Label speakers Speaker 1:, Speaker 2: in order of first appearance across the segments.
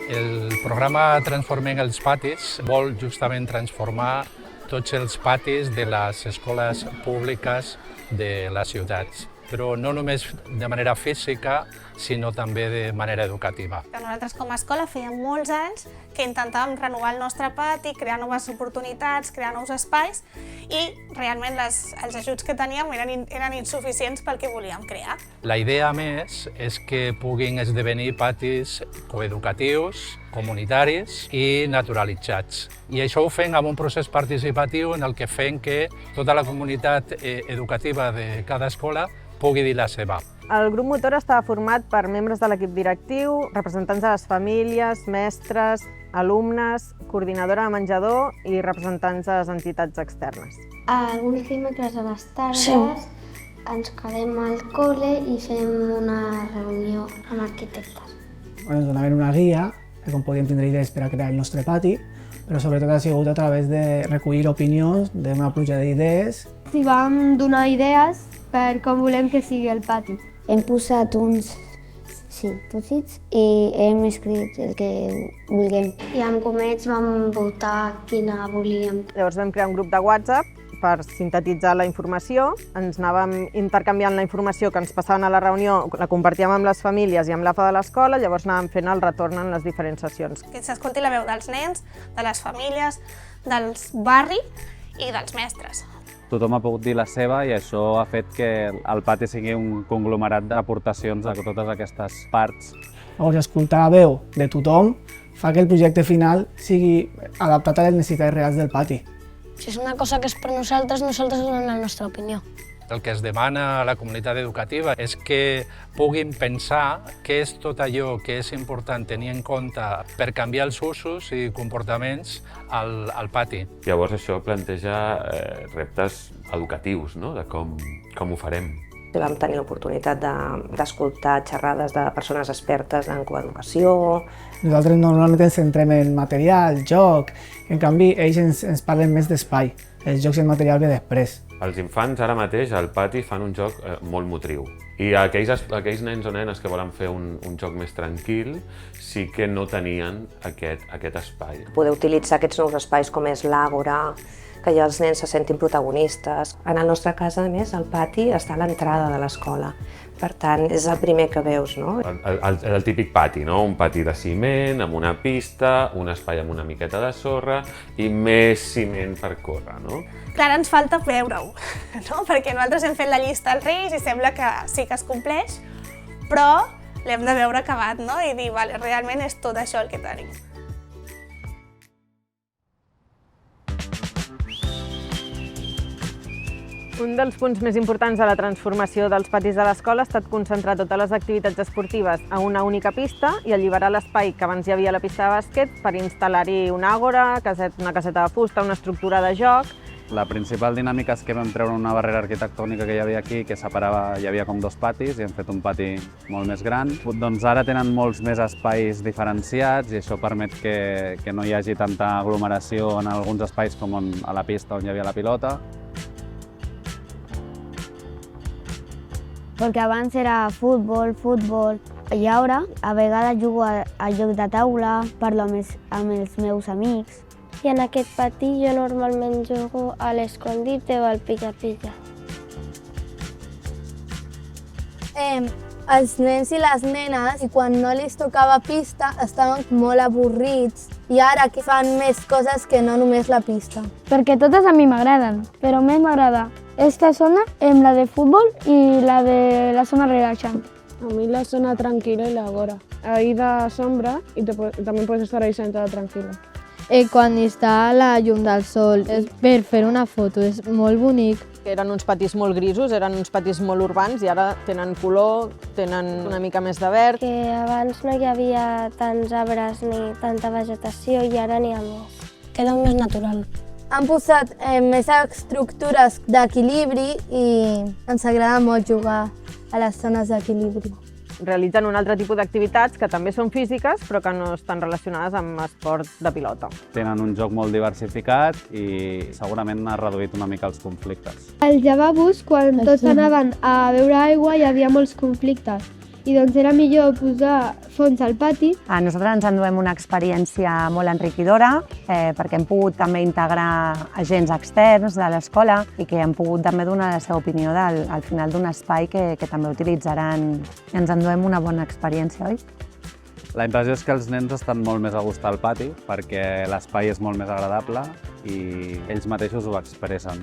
Speaker 1: El programa Transformem els patis vol justament transformar tots els patis de les escoles públiques de les ciutats, però no només de manera física, sinó també de manera educativa.
Speaker 2: Nosaltres com a escola feia molts anys que intentàvem renovar el nostre pati, crear noves oportunitats, crear nous espais i realment els ajuts que teníem eren insuficients pel que volíem crear.
Speaker 1: La idea, a més, és que puguin esdevenir patis coeducatius, comunitaris i naturalitzats. I això ho fem amb un procés participatiu en el que fem que tota la comunitat educativa de cada escola pugui dir la seva.
Speaker 3: El grup motor estava format per membres de l'equip directiu, representants de les famílies, mestres, alumnes, coordinadora de menjador i representants de les entitats externes.
Speaker 4: Alguns dimecres a les tardes ens quedem al col·le i fem una reunió amb arquitectes.
Speaker 5: Ens donaven una guia de com podíem tindre idees per a crear el nostre pati, però sobretot ha sigut a través de recollir opinions, d'una pluja d'idees.
Speaker 6: I vam donar idees per com volem que sigui el pati.
Speaker 4: Hem posat uns post-its i hem escrit el que vulguem. I amb comets vam votar quina volíem.
Speaker 3: Llavors vam crear un grup de WhatsApp per sintetitzar la informació. Ens anàvem intercanviant la informació que ens passaven a la reunió, la compartíem amb les famílies i amb l'APA de l'escola, llavors anàvem fent el retorn en les diferents sessions.
Speaker 2: Que s'escolti la veu dels nens, de les famílies, del barri i dels mestres.
Speaker 7: Tothom ha pogut dir la seva i això ha fet que el pati sigui un conglomerat d'aportacions a totes aquestes parts.
Speaker 5: Llavors, escoltar la veu de tothom fa que el projecte final sigui adaptat a les necessitats reals del pati.
Speaker 4: Si és una cosa que és per nosaltres donem la nostra opinió.
Speaker 1: El que es demana a la comunitat educativa és que puguin pensar què és tot allò que és important tenir en compte per canviar els usos i comportaments al pati.
Speaker 8: Llavors això planteja reptes educatius, no? De com ho farem.
Speaker 9: Vam tenir l'oportunitat d'escoltar xerrades de persones expertes en coeducació.
Speaker 5: Nosaltres normalment ens centrem en material, joc, en canvi ells ens parlen més d'espai. Els jocs i el material ve després.
Speaker 8: Els infants ara mateix al pati fan un joc molt motriu i aquells nens o nenes que volen fer un joc més tranquil sí que no tenien aquest espai.
Speaker 9: Poder utilitzar aquests nous espais com és l'àgora, que ja els nens se sentin protagonistes. En el nostre cas, a més, el pati està a l'entrada de l'escola. Per tant, és el primer que veus, no?
Speaker 8: El típic pati, no? Un pati de ciment, amb una pista, un espai amb una miqueta de sorra i més ciment per córrer, no?
Speaker 2: Clar, ens falta veure-ho, no? Perquè nosaltres hem fet la llista als Reis i sembla que sí que es compleix, però l'hem de veure acabat, no? I dir, vale, realment és tot això el que tenim.
Speaker 3: Un dels punts més importants de la transformació dels patis de l'escola ha estat concentrar totes les activitats esportives a una única pista i alliberar l'espai que abans hi havia a la pista de bàsquet per instal·lar-hi una àgora, una caseta de fusta, una estructura de joc.
Speaker 7: La principal dinàmica és que vam treure una barrera arquitectònica que hi havia aquí, que separava, hi havia com dos patis i hem fet un pati molt més gran. Doncs ara tenen molts més espais diferenciats i això permet que no hi hagi tanta aglomeració en alguns espais com a la pista on hi havia la pilota.
Speaker 6: Perquè abans era futbol, i ara a vegades jugo a joc de taula, parlo amb els meus amics.
Speaker 4: I en aquest pati jo normalment jugo a l'escondite o al pica-pica.
Speaker 6: Els nens i les nenes, i quan no els tocava pista, estaven molt avorrits i ara que fan més coses que no només la pista. Perquè totes a mi m'agraden, però més m'agrada esta zona, la de futbol i la de la zona relaxant.
Speaker 10: A mí la zona tranquila y la agora. Ahí da sombra y también puedes estar ahí sentada tranquila.
Speaker 6: Quan està la llum del sol, és per fer una foto, és molt bonic.
Speaker 3: Eren uns patis molt grisos, eren uns patis molt urbans i ara tenen color, tenen una mica més de verd.
Speaker 4: Que abans no hi havia tants arbres ni tanta vegetació i ara n'hi ha més. Queda més natural.
Speaker 6: Han posat més estructures d'equilibri i ens agrada molt jugar a les zones d'equilibri.
Speaker 3: Realitzen un altre tipus d'activitats que també són físiques però que no estan relacionades amb esport de pilota.
Speaker 7: Tenen un joc molt diversificat i segurament ha reduït una mica els conflictes.
Speaker 6: Als lavabos, quan tots anaven a beure aigua, hi havia molts conflictes. i doncs era millor posar fons al pati.
Speaker 11: A nosaltres ens enduem una experiència molt enriquidora perquè hem pogut també integrar agents externs de l'escola i que han pogut també donar la seva opinió al final d'un espai que també utilitzaran. Ens enduem una bona experiència, oi?
Speaker 7: La impressió és que els nens estan molt més a gust al pati perquè l'espai és molt més agradable i ells mateixos ho expressen.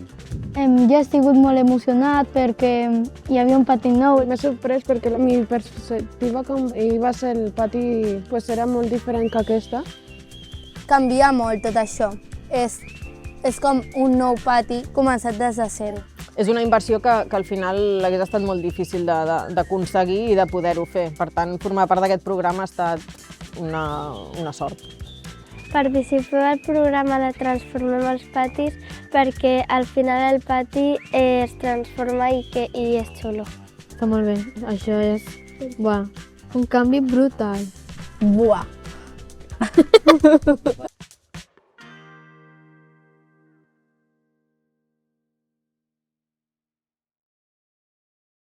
Speaker 6: Jo he sigut molt emocionat perquè hi havia un pati nou.
Speaker 10: M'he sorprès perquè la meva perspectiva com va ser el pati era molt diferent que aquesta.
Speaker 6: Canvia molt tot això. És com un nou pati començat des de zero.
Speaker 3: És una inversió que al final hagués estat molt difícil d'aconseguir i de poder-ho fer. Per tant, formar part d'aquest programa ha estat una sort.
Speaker 4: Participar al programa de Transformem els patis perquè al final el pati es transforma i és xulo.
Speaker 6: Està molt bé. Això és un canvi brutal. Buah!